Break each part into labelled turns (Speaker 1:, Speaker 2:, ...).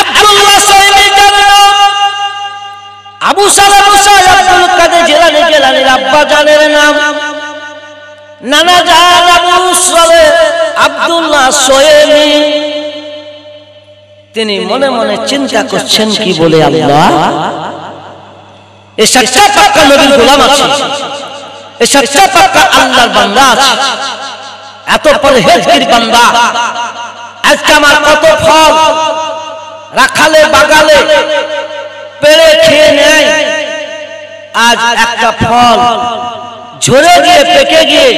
Speaker 1: আব্দুল্লাহ সাইমি আবু সালাম আব্দুল কাদের জিলানী জিলানীর আব্বা জানের নাম নানা জান আবু সালে আব্দুল্লাহ সাইমি। তিনি মনে মনে চিন্তা করছেন কি বলে, আল্লাহ এই সচ্চা পাক্কা নবীর গোলাম আছে, এই সচ্চা পাক্কা আল্লাহর বান্দা আছে, এত পরহেজগার বান্দা, আজকে আমার কত ফল রাখালে বাগালে পেড়ে খেয়ে নেয়, আজ একটা ফল ঝরে গিয়ে পেকে গিয়ে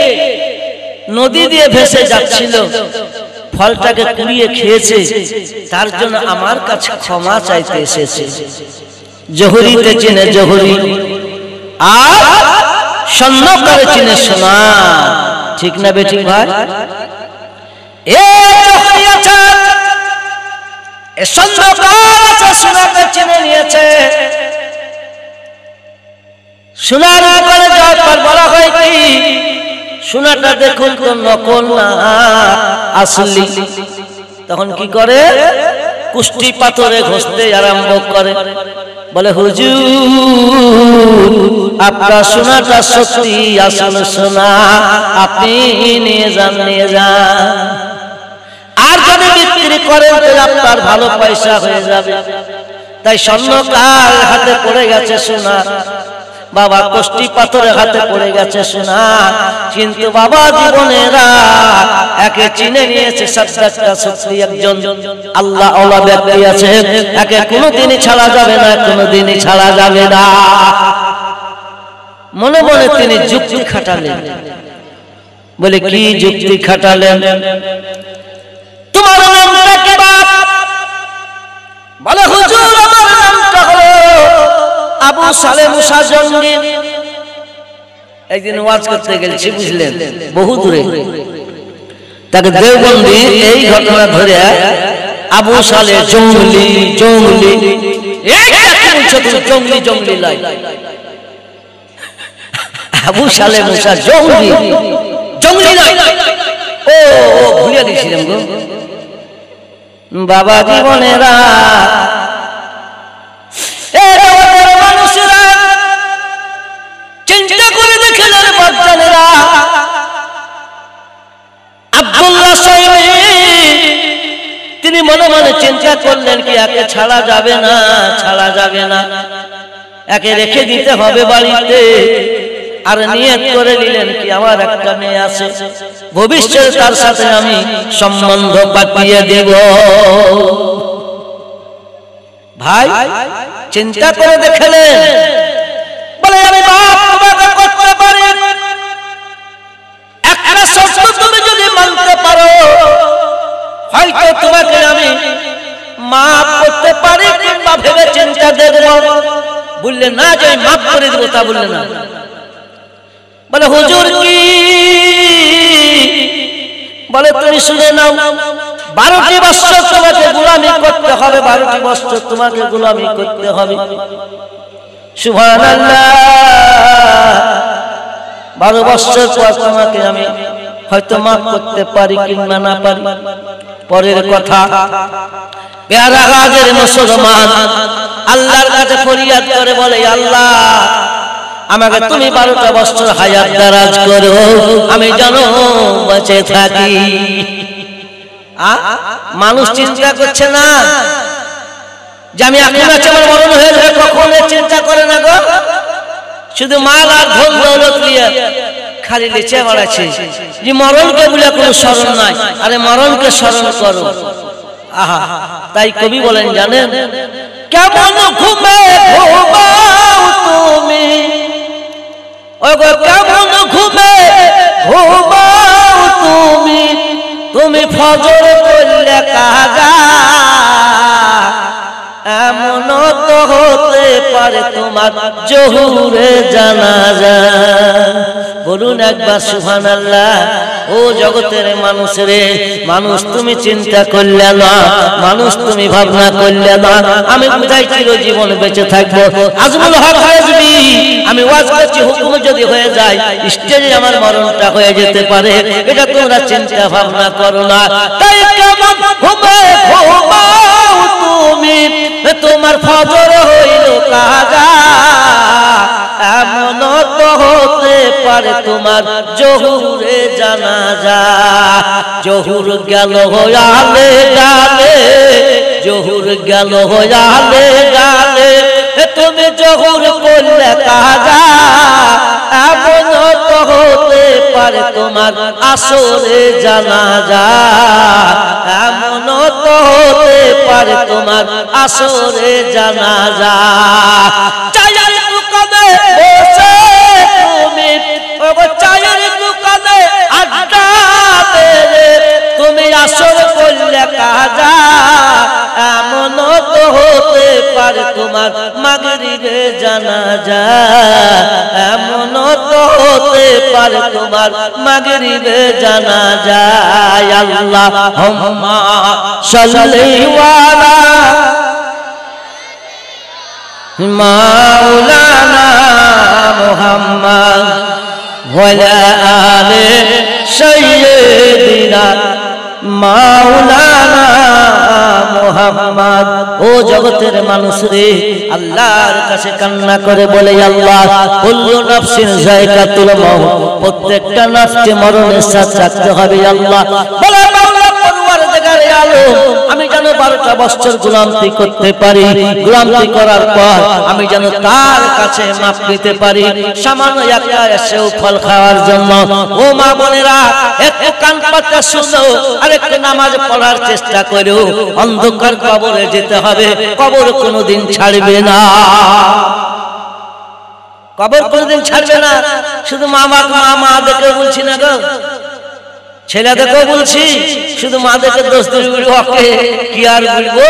Speaker 1: নদী দিয়ে ভেসে যাচ্ছিল, ফলটাকে কুড়িয়ে খেয়েছে, তার জন্য আমার কাছে ক্ষমা চাইতে এসেছে। জহুরিতে চিনে জহুরি আর স্বর্ণকারে চিনে সোনা, ঠিক না বেঠিক ভাই? এ জহুরি আছে, এ স্বর্ণকার আছে, সোনাকে চিনে নিয়েছে। সোনার উপরে যাওয়ার পর বলা হয় কি, সোনাটা দেখুন তো নকল না আসলি। তখন কি করে, কুষ্টি পাথরে ঘষতে আরম্ভ করে, বলে হুজুর আপনার সোনাটা সত্যি আসল সোনা, আপনি নিয়ে যান নিয়ে যান। আর যদি বিক্রি করেন তো আপনার ভালো পয়সা হয়ে যাবে। তাই স্বর্ণকার হাতে পড়ে গেছে সোনা, বাবা কষ্টি পাথরের হাতে পড়ে গেছে সোনা, কিন্তু বাবা জীবনেরা একে চিনে নিয়েছে সত্যটা সত্যি একজন আল্লাহ ওয়ালা ব্যক্তি আছে, একে কোনোদিনই ছাড়া যাবে না, কোনোদিনই ছাড়া যাবে না। মনে মনে তিনি যুক্তি খাটালেন, বলে কি যুক্তি খাটালেন, তোমার নামটা কি বাপ? বলে হুজুর আমার নামটা হলো আবু সালে মুসা জঙ্গি। একদিন ওয়াজ করতে গেছি, বুঝলেন, বহু দূরে, তাকে দেওবন্দি এই ঘটনা ধরে আবু সালে জঙ্গলি জঙ্গলি, জঙ্গলি জঙ্গলি লাই, আবু সালে মুসা জঙ্গলি জঙ্গলি লাই। ও ভুলিয়া দিয়েছিলাম গো বাবা জীবনেরা, মানুষেরা চিন্তা করে দেখলেন বাচ্চানেরা, আব্দুল্লাহ সাইমি তিনি মনে মনে চিন্তা করলেন কি একে ছাড়া যাবে না, ছাড়া যাবে না, একে রেখে দিতে হবে বাড়িতে। আর নিয়ত করে নিলেন কি আমার একটা মেয়ে আছে, ভবিষ্যতে তার সাথে আমি সম্বন্ধ পাঠিয়ে দেব। ভাই চিন্তা করে দেখলেন, বলে আমি বাপ তোমাকে করতে পারি, একটা শর্ত তুমি যদি মানতে পারো হয়তো তোমাকে আমি মাফ করতে পারি, কিংবা ভেবে চিন্তা দেখব। বললেন না যে মাফ করে দেবো, তা বললেন না। বলে হুজুর কি? বলে তুমি শুনে নাও, 12টি বছর তোমাকে গোলামি করতে হবে, 12টি বছর তোমাকে গোলামি করতে হবে। সুবহানাল্লাহ, 12 বছর পর তোমাকে আমি হয়তো মাফ করতে পারি কিংবা না পারি। পরের কথা, পেয়ারা গাজের মুসলমান আল্লাহর কাছে ফরিয়াদ করে বলে, আল্লাহ আমাকে তুমি 12টা বছর হায়াত দারাজ করো, আমি যেন বেঁচে থাকি। মানুষ চিন্তা করছে না যে আমি এখন আছে আমার মরণ হয়ে যাবে, কখনো চিন্তা করে না গো। শুধু মাল আর ধন দৌলত নিয়ে খালি লেচে বেড়াচ্ছে যে মরণকে বলে কোনো স্মরণ নাই। আরে মরণকে স্মরণ করো। আহা, তাই কবি বলেন জানেন, কেমন ঘুমে ঘুমাও তুমি, ওগো কেমন ঘুমে ঘুমাও তুমি, তুমি ফজর করলে কাজা, এমন তো হতে পারে তোমার জহুরে জানাজা। বলুন একবার সুবহানাল্লাহ। ও জগতের মানুষ রে, মানুষ তুমি চিন্তা করলে না, মানুষ তুমি ভাবনা করলে না, আমি কোথায় চিরজীবন বেঁচে থাকবো। আজমুল হক হাজবি, আমি ওয়াজ করছি, হুকুম যদি হয়ে যায় স্টেজে আমার মরণটা হয়ে যেতে পারে, এটা তোমরা চিন্তা ভাবনা করো না। তাই কেমন ঘুমে ফজর হইল কাজা, এমন তো হতে পারে তোমার জহুরে জানাজা। জহুর গেল হয়ালে গালে, জহুর গেল হয়ালে গালে, তুমি জহুর করলে কাজা, এমন তো হতে পারে তোমার আসরে জানাজা, এমন তো হতে পারে তোমার আসরে জানাজা। চায়ের দোকানে বসে তুমি, চায়ের দোকানে আড্ডা মেরে তুমি আসর করলে কাজা, এমন তো হতে পারে তোমার মাগরিবে জানাজা, এমন তো হতে পারে তোমার মাগরিবে জানাজা। আল্লাহুম্মা সাল্লি আলা মাওলানা মুহাম্মদ ওয়া আলা আলি সাইয়্যিদিনা মাওলানা মুহাম্মদ। ও জগতের মানুষ রে, আল্লাহর কাছে কান্না করে বলে, আল্লাহ কুল্লু নাফসিন যায়কাতুল মাউত, প্রত্যেকটা নফসকে মরণের স্বাদ চাখতে হবে। আল্লাহ বলে, মাওলা পরওয়ারদিগারে আলম, আমি যেন 12টা বছর গোলামি করতে পারি, গোলামি করার পর আমি যেন তার কাছে মাপ নিতে পারি, সামান্য একটা সেও ফল খাওয়ার জন্য। ও মা বোনেরা, একটু কান পাতা শুনো, আর একটু নামাজ পড়ার চেষ্টা করো। অন্ধকার কবরে যেতে হবে, কবর কোনোদিন ছাড়বে না, কবর কোনোদিন ছাড়বে না। শুধু মা দেখে বলছি না গো, ছেলেদেরকেও বলছি, শুধু মাদেরকে দোষ দিয়ে ওকে কি আর বলবো,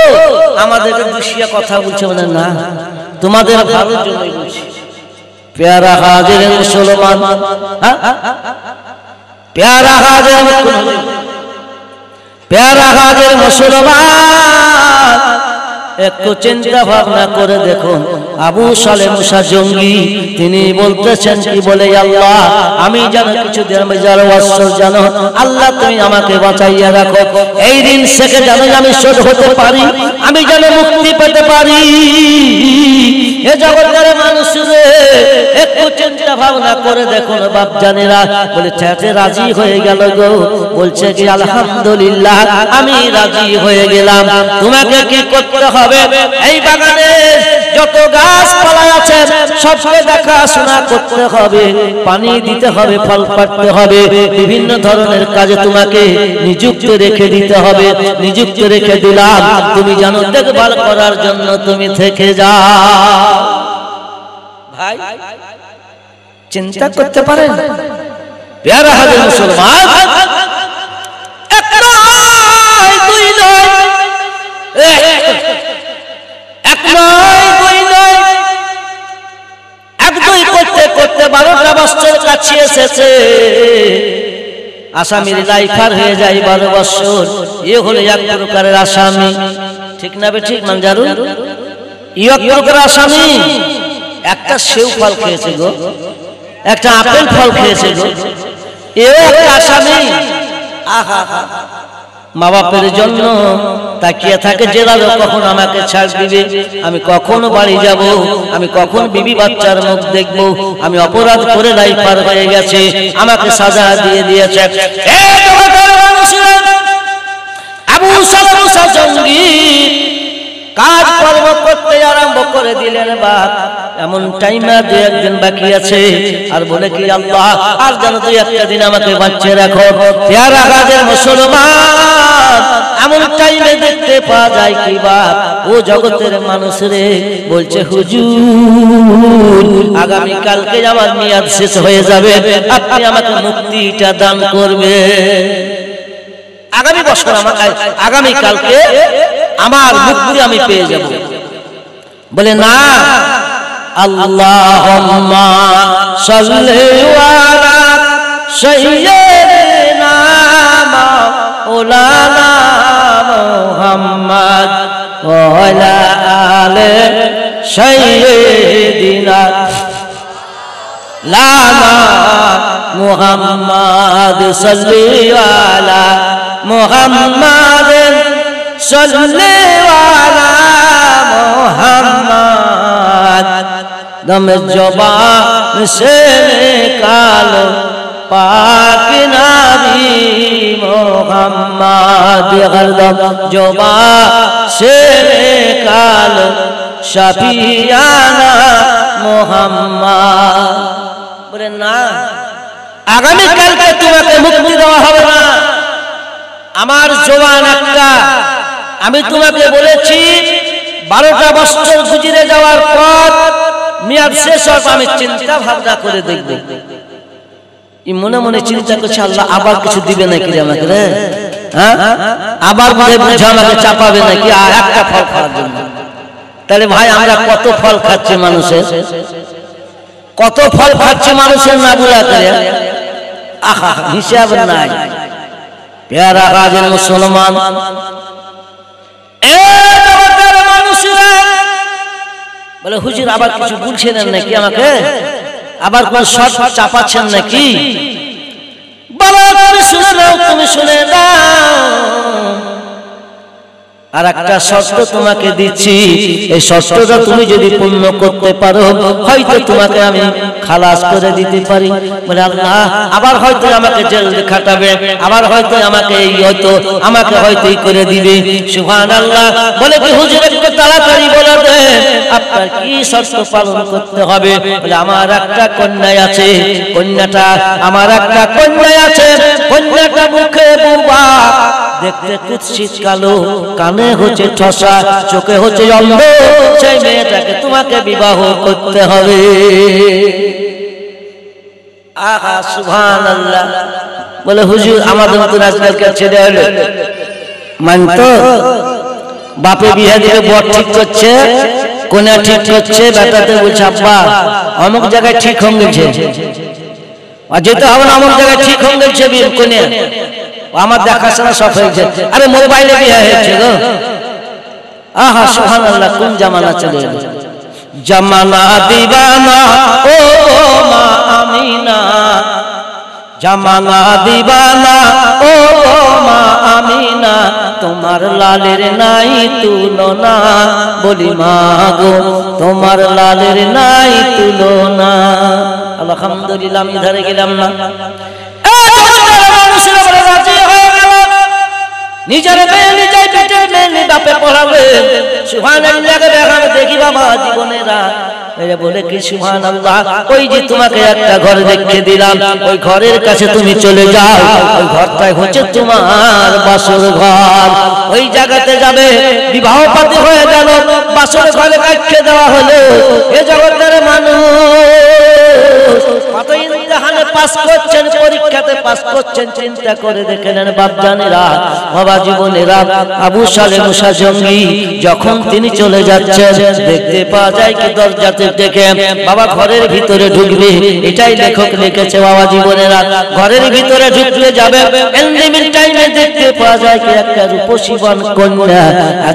Speaker 1: আমাদেরকে দুষিয়া কথা বলছে মানে না, তোমাদের ভালোর জন্যই বলছি। প্যারা হাজির মুসলমান, প্যারা হাজির, প্যারা হাজির মুসলমান, একটু চিন্তা ভাবনা করে দেখুন। আবু সালেহ মুসা জঙ্গি তিনি বলতেছেন কি বলে, আল্লাহ আমি যেন কিছু দেড় বছর জানো, আল্লাহ তুমি আমাকে বাঁচাইয়া রাখো, এই দিন থেকে যেন আমি শোধ হতে পারি, আমি যেন মুক্তি পেতে পারি। এ জগতের মানুষ রে, একটু চিন্তা ভাবনা করে দেখুন বাপ জানেরা। বলে চাচা রাজি হয়ে গেল গো, বলছে কি আলহামদুলিল্লাহ আমি রাজি হয়ে গেলাম। তোমাকে কি করতে হবে, এই বাগানে যত গাছপালা আছে সবকে দেখাশোনা করতে হবে, পানি দিতে হবে, ফল পাড়তে হবে, বিভিন্ন ধরনের কাজে তোমাকে নিযুক্ত রেখে দিতে হবে। নিযুক্ত রেখে দিলাম, তুমি জানো দেখভাল করার জন্য তুমি থেকে যাও। ভাই চিন্তা করতে পারেন, প্যারা হাজির মুসলমান, এক নয় দুই নয়, এক নয় দুই নয়, এক দুই করতে করতে 12টা বছর কাছে এসেছে। আসামির লাইফার হয়ে যায় 12 বছর, এ হলো এক প্রকারের আসামি, ঠিক না বে ঠিক মানজারু, এক প্রকারের আসামি। একটা সেউ ফল খেয়েছে গো, একটা আপেল ফল খেয়েছে গো, এও একটা আসামি। আহা, মা বাপের জন্য তাকিয়ে থাকে যে কখন আমাকে ছাড় দিবে, আমি কখন বাড়ি যাব, আমি কখন বিবি বাচ্চার মুখ দেখব, আমি অপরাধ করে লাইফার হয়ে গেছে, আমাকে সাজা দিয়ে দিয়েছে। আবু সালেহ মুসা জঙ্গি কাজ কর্ম করতে আরম্ভ করে দিলেন। বাপ এমন টাইমে 2-1 দিন বাকি আছে, আর বলে কি আল্লাহ আর যেন 2-1 দিন আমাকে বাঁচিয়ে রাখো। প্যারা হাজির মুসলমান, এমন টাইমে দেখতে পাওয়া যায় কি বাপ, ও জগতের মানুষ রে, বলছে হুজুর আগামী কালকে আমার মেয়াদ শেষ হয়ে যাবে, আপনি আমাকে মুক্তিটা দান করবে। আগামী বছর আগামী কালকে আমার মুক্তি আমি পেয়ে যাব। বলে না, আল্লাহুম্মা সাল্লি আলা সাইয়্যিদিনা মাওলানা মুহাম্মদ ওয়া আলা আলি সাইয়্যিদিনা লানা মুহাম্মদ সাল্লি আলা মুহাম্মাদ সাল্লি আলা মুহাম্মাদ दम ज़ुबान से निकालो पाक नबी मोहम्मद, हर दम ज़ुबान से निकालो शफियाना मोहम्मद। बोले ना, आगामी কালকে তোমাকে মুক্তি দেওয়া হবে না, আমার জবান একটা। আমি তোমাকে বলেছি 12টা বছর গুজরে যাওয়ার পর মেয়াদ শেষ হবে, আমি চিন্তা ভাবনা করে দেখব। এই মনে মনে চিন্তা করছে আল্লাহ আবার কিছু দিবে নাকি রে আমাকে, রে হ্যাঁ আবার বুঝে আমাকে চাপাবে নাকি আর একটা ফল খাওয়ার জন্য। তাহলে ভাই আমরা কত ফল খাচ্ছি মানুষের, কত ফল খাচ্ছি মানুষের না বুঝা করে, আহা হিসাব নাই। প্যারা রাজের মুসলমান, বলে হুজুর আবার কিছু বলছেন নাকি আমাকে, আবার কোন শর্ত চাপাচ্ছেন নাকি? বলো তুমি শুনে নাও, তুমি শুনে নাও। আর একটা শর্ত তোমাকে দিচ্ছি, এই শর্তটা তুমি যদি পূর্ণ করতে পারো হয়তো তোমাকে আমি খালাস করে দিতে পারি। বলে আল্লাহ আবার হয়তো আমাকে জেল খাটাবে, আবার হয়তো আমাকে এই করে দিবে। সুবহানাল্লাহ। বলে কি হুজুর একটু তাড়াতাড়ি বলে দেন আপনার কি শর্ত পালন করতে হবে? বলে আমার একটা কন্যা আছে, আমার একটা কন্যা আছে, কন্যাটা মুখে বোবা, দেখতে কুৎসিত কালো, কানে হচ্ছে ঠসা, চোখে হচ্ছে অন্ধ, সেই মেয়েটাকে তোমাকে বিবাহ করতে হবে। আহা সুবহানাল্লাহ। বলে হুজুর আমাদের মতো আজকালকার ছেলে হলো মানতো, বাপে বিয়ে দিলে বর ঠিক করছে, কোনে ঠিক করছে, বেটাতে বলছে আব্বা অমুক জায়গায় ঠিক হয়ে গেছে, আর যেতে হবে না অমুক জায়গায় ঠিক হয়ে গেছে বিয়ে কোনে, আমার দেখাশোনা সব হয়েছে। আরে মোবাইলে বিয়ে হয়েছে গো। আহা সুবহানাল্লাহ, কোন জামানা চলে এলো। জামানা দিবানা ও মা আমিনা, জামানা দিবানা ও মা আমিনা, তোমার লালের নাই তুলনা, বলি মা গো তোমার লালের নাই তুলনা। আলহামদুলিল্লাহ আমি ধরে গেলাম না। নিজের মেয়ে নিজেই পেটে মেয়ে বাপে পড়াবে। সুবহানাল্লাহ দেখি বাবা জীবনেরা বলে কি সুবহানাল্লাহ, ওই যে তোমাকে একটা ঘর দেখে দিলাম, ওই ঘরের কাছে তুমি চলে যাও, ওই ঘরটাই হচ্ছে তোমার বাসর ঘর। ওই জায়গাতে যাবে, বিবাহ পাতি হয়ে গেল, বাসর ঘরে রাখতে দেওয়া হলো। এ জগতের মানুষ কত ইমতিহানে পাস করছেন, পরীক্ষাতে পাস করছেন, চিন্তা করে দেখে নেন বাপজানেরা, বাবা জীবনেরা। আবু সালে মুসা জঙ্গি যখন তিনি চলে যাচ্ছেন, দেখতে পাওয়া যায় কি দরজাতে দেখে বাবা ঘরের ভিতরে ঢুকবে, এটাই লেখক লিখেছে। বাবা জীবনেরা ঘরের ভিতরে ঢুকতে যাবে, এন্ডিমিন টাইমে দেখতে পাওয়া যায় কি একটা রূপসীবান কন্যা,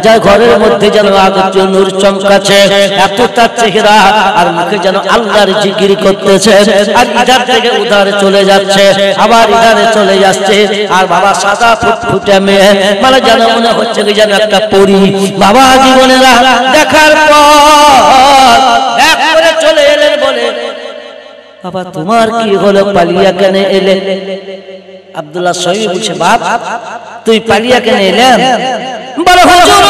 Speaker 1: যা ঘরের মধ্যে যেন আলোচ্য নূর চমকাচ্ছে, এত তার চেহারা, আর মুখে যেন আল্লাহর জিকির করতেছে, আর ইধার থেকে উধার চলে যাচ্ছে, আবার ইধারে চলে যাচ্ছে। আর বাবা সাদা ফুটফুটে মেয়ে, মানে যেন মনে হচ্ছে কি যেন একটা পরী। বাবা জীবনেরা দেখার পর এক করে চলে এলেন, বলে বাবা তোমার কি হলো, পালিয়া কেন এলে? আব্দুল্লাহ সহিহ বলছে বাপ তুই পালিয়া কেন এলেন? বলে হুজুর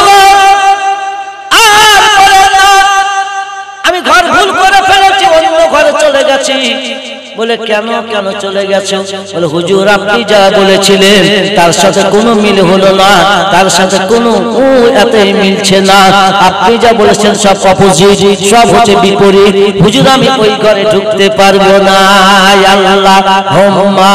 Speaker 1: আর বলে না, আমি ঘর ভুল করে ফেলেছি, অন্য ঘরে চলে গেছি। বলে কেন কেন চলে গেছো? বলে হুজুর আপনি যা বলেছিলেন তার সাথে কোনো মিল হলো না, তার সাথে কোনো এতই মিলছে না, আপনি যা বলেছেন সব অপোজিট, সব হচ্ছে বিপরীত। হুজুর আমি ওই ঘরে ঢুকতে পারবো না। আল্লাহ হুম্মা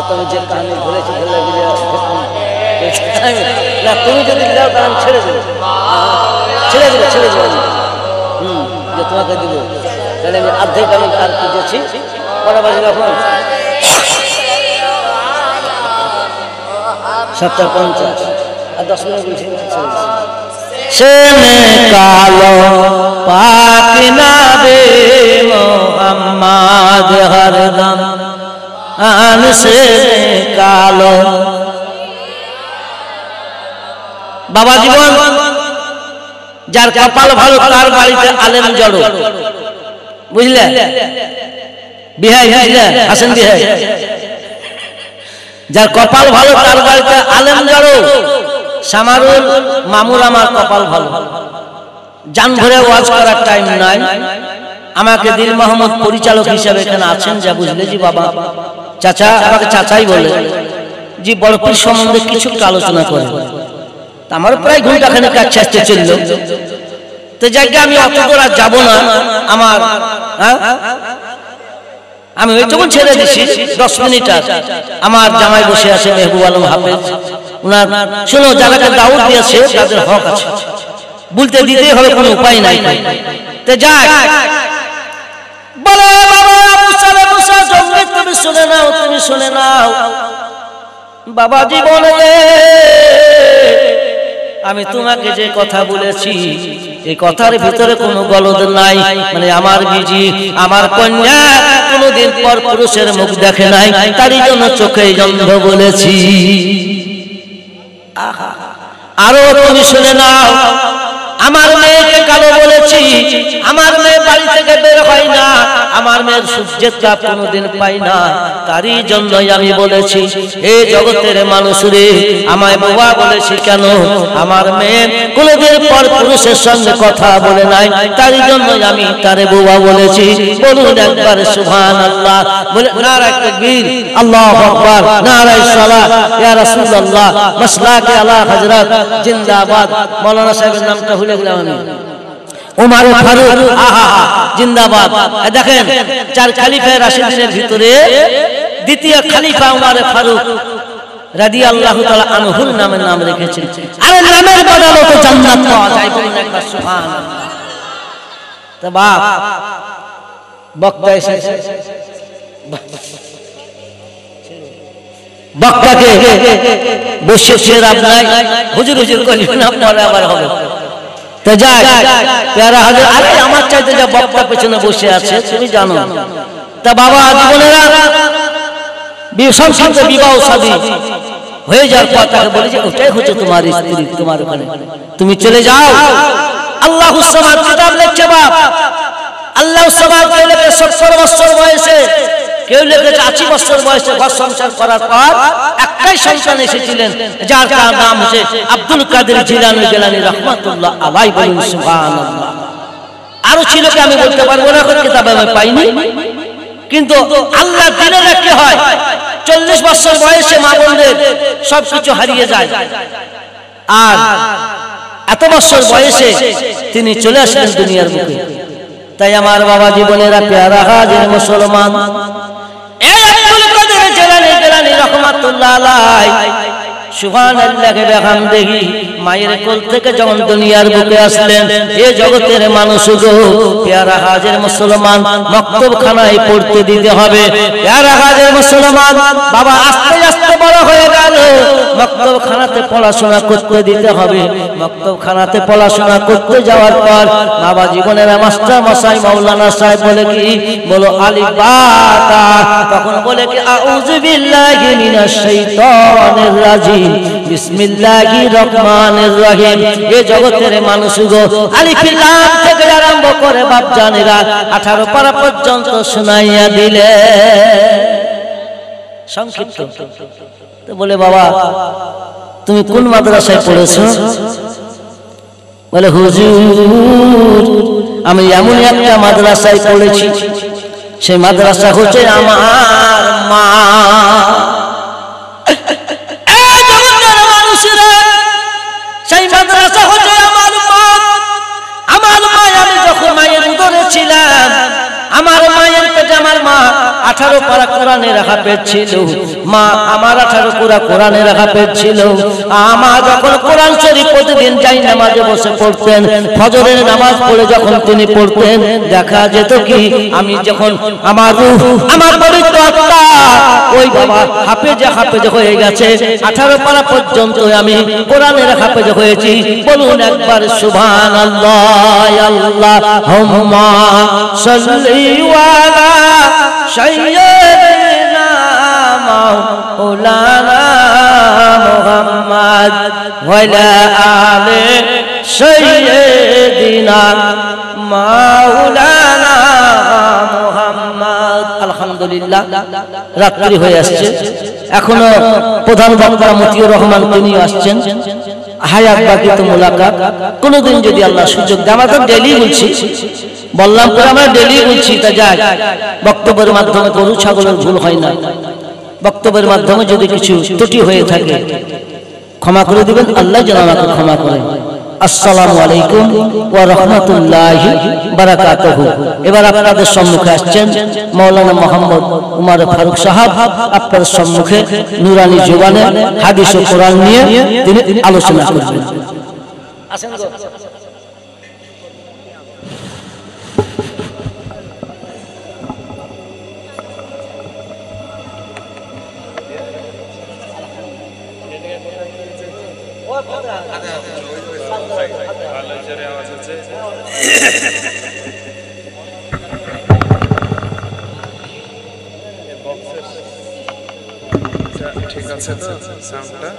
Speaker 1: তুমি যে কাহিনী বলেছি না, তুমি যদি যাও তাহলে ছেড়ে দেবো, ছেড়ে দেবো, ছেড়ে দেবো যে তোমাকে দিব। তাহলে আমি অর্ধেক আমি আর দিয়েছি, কটা বাজে এখন 7:50, আর 10 মিনিট বলছি। সে কালো পাক নবী মুহাম্মদ হরদম আন সে কালো বাবা জীবন যার কপাল ভালো তার বাড়িতে আলেম জড়ো, বুঝলে? বিহাই বুঝলে? আসেন বিহাই। যার কপাল ভালো তার বাড়িতে আলেম জড়ো। সামারুল মামুর আমার কপাল ভালো, জান ভরে ওয়াজ করার টাইম নাই। আমাকে দিল মোহাম্মদ পরিচালক হিসেবে এখানে আছেন, যা বুঝলে জি বাবা চাচা, আমাকে চাচাই বলে জি, বড় পীর সম্বন্ধে কিছু আলোচনা করে। আমার প্রায় ঘন্টাখানেক কাজ চেষ্টা চলল, তো জায়গা আমি অত দূর আর যাবো না। আমার আমি ওইটুকুন ছেড়ে দিচ্ছি 10 মিনিট। আমার জামাই বসে আছে মেহবুব আলম হাফেজ, উনার শুনো যাদেরকে দাওয়াত দিয়েছে তাদের হক আছে, বলতে দিতেই হবে, কোনো উপায় নাই। তো যাক, বলে বাবা মুসা জঙ্গি, তুমি শুনে নাও, তুমি শুনে নাও। বাবা জীবনে আমি তোমাকে যে কথা বলেছি এই কথার ভিতরে কোনো গলদ নাই। মানে আমার বিজি, আমার কন্যা কোনদিন পর পুরুষের মুখ দেখে নাই, তারই জন্য চোখে অন্ধ বলেছি। আরো তুমি শুনে নাও, আমার মেয়েকে কালো বলেছি, আমার মেয়ে বাড়ি থেকে বের হয় না, আমার মেয়ের সূর্যের তাপ কোনোদিন পাই না, তারই জন্যই আমি বলেছি এই জগতের মানুষ রে আমায় বাবা বলেছি কেন? আমার মেয়ে কোনোদিন পর পুরুষের সঙ্গে কথা বলে নাই, তারই জন্যই আমি তারে বাবা বলেছি। বলুন একবার সুবহানাল্লাহ, বলে নারায়ে তাকবীর, আল্লাহু আকবার, নারায়ে সালাত, ইয়া রাসূলুল্লাহ, মাসলাকে আলা হযরত জিন্দাবাদ। মাওলানা সাহেবের নামটা ভুলে গেলাম আমি, ওমর ফারুক জিন্দাবাদ। দেখেন 4 খলিফায়ে রাশিদিনের ভিতরে দ্বিতীয় খলিফা ওমর ফারুক রাদিয়াল্লাহু তাআলা আনহুর নামে নাম রেখেছেন। আরে নামের বদলে তো জান্নাত পাওয়া যায়, বলুন একবার সুবহানাল্লাহ। তো বাপ বক্তা এসেছে, বক্তাকে বসে লাভ নাই, হুজুর হুজুর করবেন না, পরে আবার হবে। তো যাক প্যারা হাজার, আরে আমার চাইতে যা বক্তা পেছনে বসে আছে তুমি জানো। তা বাবা জীবনেরা সংসারে বিবাহ শাদী হয়ে যাওয়ার পর তাকে বলে যে ওটাই হচ্ছে তোমার স্ত্রী, তোমার ওখানে তুমি চলে যাও। আল্লাহু সামাদ কিতাব লিখছে বাপ, আল্লাহু সামাদ কেউ লিখে 70 বছর বয়সে, কেউ লিখেছে 80 বছর বয়সে ঘর সংসার করার পর একটাই সন্তান এসেছিলেন, যার তার নাম হচ্ছে আব্দুল কাদের জিলানী রাহমাতুল্লাহ আলাইহি। বলুন সুবহানাল্লাহ। আরো ছিল কি আমি বলতে পারবো না, কিতাবে আমি পাইনি। কিন্তু আল্লাহ দিলে কি হয়, 40 বছর বয়সে মা বোনদের সবকিছু হারিয়ে যায়, আর এত বছর বয়সে তিনি চলে আসলেন দুনিয়ার বুকে। তাই আমার বাবা জীবনেরা প্যারা হাজির মুসলমান, এই আব্দুল কাদের জিলানী রাহমাতুল্লাহ আলাইহি সুবহানাল্লাহ কে বিহামদিহি মায়ের কোল থেকে যখন দুনিয়ার বুকে আসলেন, এই জগতের মানুষ গো প্যারা হাজির মুসলমান, মক্তবখানায় পড়তে দিতে হবে। প্যারা হাজির মুসলমান, বাবা আস্তে আস্তে বড় হয়ে গেল, মক্তবখানাতে পড়াশোনা করতে দিতে হবে। মক্তবখানাতে পড়াশোনা করতে যাওয়ার পর বাবা জীবনের মাস্টার মশাই মাওলানা সাহেব বলে কি, বলো আলিফ বা তা, তখন বলে কি আউযু বিল্লাহি মিনাশ শাইতানির রাজিম বিসমিল্লাহির রহমানির রহিম। এই জগতের মানুষ গো আলিফ লাম থেকে আরম্ভ করে বাপ জানেরা 18 পারা পর্যন্ত শোনাইয়া দিলে সংক্ষিপ্ত। তো বলে বাবা তুমি কোন মাদ্রাসায় পড়েছো? বলে হুজুর আমি এমন একটা মাদ্রাসায় পড়েছি, সেই মাদ্রাসা হচ্ছে আমার মা। সেই মাদ্রাসা হচ্ছে আমার মা। আমার মা, আমি যখন মায়ের উদরে ছিলাম, আমার মায়ের পেটে আমার মা 18 পারা কোরআনের হাফেজ ছিল। মা আমার 18 পারা কোরআনের হাফেজ ছিল। আমার যখন কোরআন শরীফ প্রতিদিন যাই নামাজে বসে পড়তেন, ফজরের নামাজ পড়ে যখন তিনি পড়তেন, দেখা যেত কি আমি যখন আমার রূহ, আমার পবিত্র আত্মা ওই বাবা হাফেজ হয়ে গেছে। 18 পারা পর্যন্ত আমি কোরআনের হাফেজ হয়েছি। বলুন একবার সুবহানাল্লাহ। আল্লাহুম্মা সাল্লি আলা সাইয়্যিদিনা মাওলানা মুহাম্মদ ওয়ালা আলে সাইয়্যিদিনা মাওলানা মুহাম্মদ। আলহামদুলিল্লাহ, রাত্রি হয়ে আসছে, এখনো প্রধান বক্তা মতিউর রহমান তিনিও আসছেন, হায়াত বাকি তো মোলাকাত। কোনদিন যদি আল্লাহ সুযোগ দেয়, আমরা তো ডেলি বলছি, বললাম পরে আমরা ডেলি বলছি, তা যাক বক্তব্যের মাধ্যমে গরু ছাগলের ভুল হয় না, বক্তব্যের মাধ্যমে যদি কিছু ত্রুটি হয়ে থাকে ক্ষমা করে দিবেন, আল্লাহ যেন আমাকে ক্ষমা করেন। আসসালামু আলাইকুম ওয়া রাহমাতুল্লাহি বারাকাতুহু। এবার আপনাদের সম্মুখে আসছেন মাওলানা মোহাম্মদ উমর ফারুক সাহেব, আপনাদের সম্মুখে নুরানি জবানে হাদিস ও কোরআন নিয়ে তিনি আলোচনা করবেন। আসেন গো।
Speaker 2: ঠিক আছে তো সাউন্ডটা?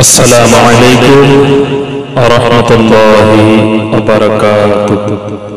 Speaker 3: السلام عليكم ورحمة الله وبركاته।